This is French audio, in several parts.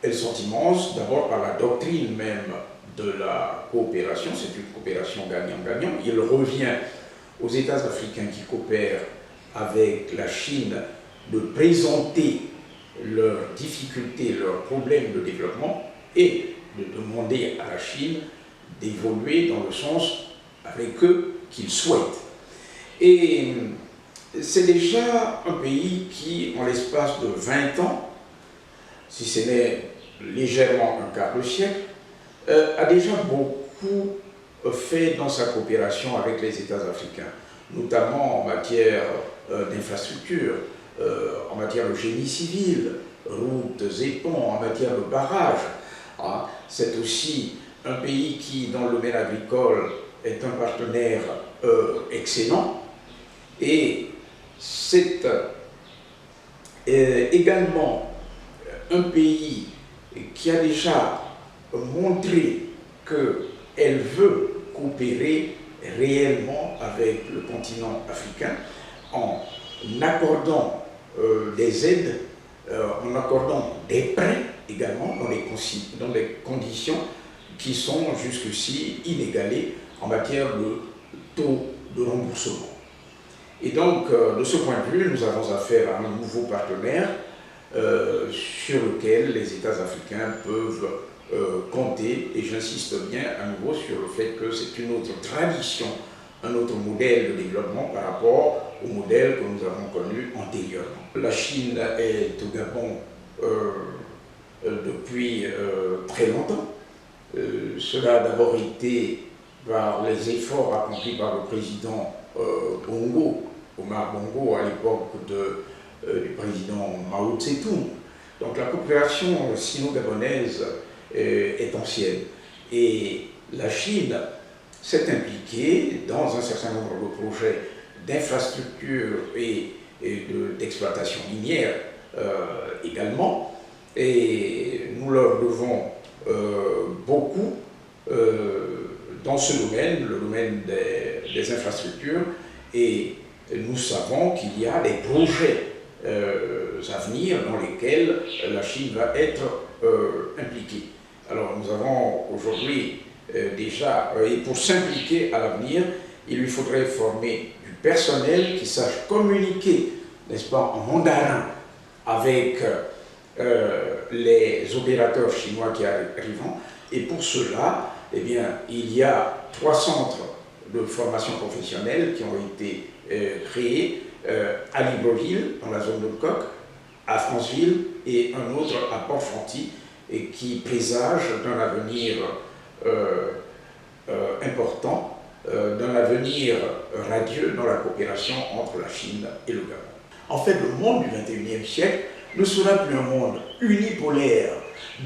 elles sont immenses, d'abord par la doctrine même de la coopération, c'est une coopération gagnant-gagnant. Il revient aux États africains qui coopèrent avec la Chine de présenter leurs difficultés, leurs problèmes de développement et de demander à la Chine d'évoluer dans le sens avec eux qu'ils souhaitent. Et c'est déjà un pays qui, en l'espace de 20 ans, si ce n'est légèrement un quart de siècle, a déjà beaucoup fait dans sa coopération avec les États africains, notamment en matière d'infrastructure, en matière de génie civil, routes et ponts, en matière de barrages. C'est aussi un pays qui, dans le domaine agricole, est un partenaire excellent. Et c'est également un pays qui a déjà montré qu'elle veut coopérer réellement avec le continent africain en accordant des aides, en accordant des prêts également dans les conditions qui sont jusqu'ici inégalées en matière de taux de remboursement. Et donc, de ce point de vue, nous avons affaire à un nouveau partenaire sur lequel les États africains peuvent compter, et j'insiste bien à nouveau sur le fait que c'est une autre tradition, un autre modèle de développement par rapport au modèle que nous avons connu antérieurement. La Chine est au Gabon depuis très longtemps. Cela a d'abord été par les efforts accomplis par le président Bongo, Omar Bongo, à l'époque du président Mao Tse-tung. Donc la coopération sino-gabonaise est ancienne. Et la Chine s'est impliquée dans un certain nombre de projets d'infrastructure et d'exploitation minière également. Et nous leur devons beaucoup dans ce domaine, le domaine des infrastructures, et nous savons qu'il y a des projets à venir dans lesquels la Chine va être impliquée. Alors nous avons aujourd'hui déjà, et pour s'impliquer à l'avenir, il lui faudrait former du personnel qui sache communiquer, n'est-ce pas, en mandarin avec les opérateurs chinois qui arrivent. Et pour cela, eh bien, il y a 3 centres de formation professionnelle qui ont été créés à Libreville, dans la zone de Coq, à Franceville, et un autre à Port-Fronty, et qui présage d'un avenir important, d'un avenir radieux dans la coopération entre la Chine et le Gabon. En fait, le monde du XXIe siècle ne sera plus un monde unipolaire,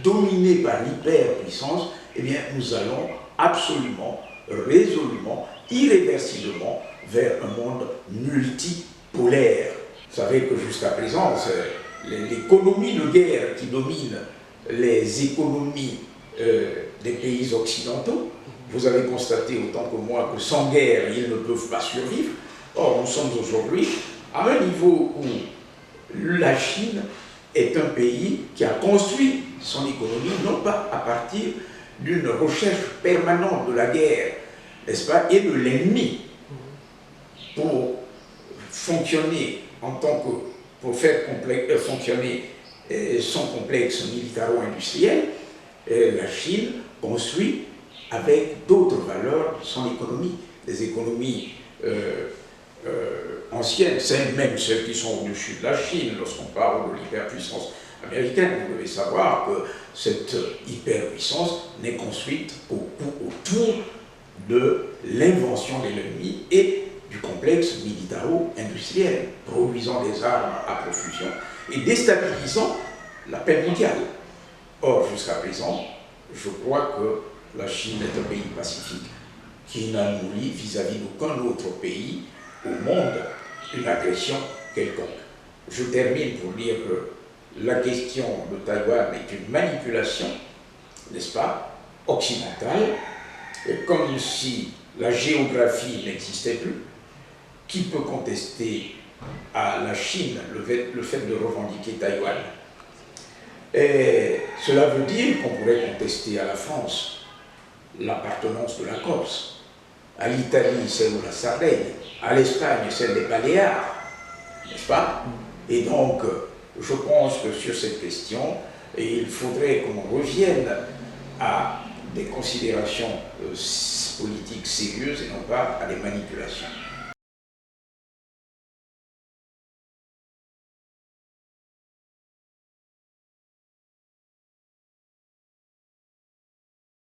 dominé par l'hyperpuissance. Eh bien, nous allons absolument, résolument, irréversiblement vers un monde multipolaire. Vous savez que jusqu'à présent, c'est l'économie de guerre qui domine les économies des pays occidentaux. Vous avez constaté autant que moi que sans guerre, ils ne peuvent pas survivre. Or, nous sommes aujourd'hui à un niveau où la Chine est un pays qui a construit son économie, non pas à partir d'une recherche permanente de la guerre, n'est-ce pas, et de l'ennemi, pour fonctionner pour faire fonctionner son complexe militaro-industriel. La Chine construit avec d'autres valeurs son économie, des économies anciennes, même celles qui sont au-dessus de la Chine, lorsqu'on parle de l'hyperpuissance américaine. Vous devez savoir que cette hyperpuissance n'est construite autour de l'invention de l'ennemi et du complexe militaro-industriel, produisant des armes à profusion et déstabilisant la paix mondiale. Or, jusqu'à présent, je crois que la Chine est un pays pacifique qui n'a nourri vis-à-vis d'aucun autre pays au monde une agression quelconque. Je termine pour dire que la question de Taïwan est une manipulation, n'est-ce pas, occidentale, comme si la géographie n'existait plus. Qui peut contester à la Chine le fait de revendiquer Taïwan? Et Cela veut dire qu'on pourrait contester à la France l'appartenance de la Corse, à l'Italie celle de la Sardaigne, à l'Espagne celle des Baléares, n'est-ce pas? Et donc, je pense que sur cette question, il faudrait qu'on revienne à des considérations politiques sérieuses et non pas à des manipulations.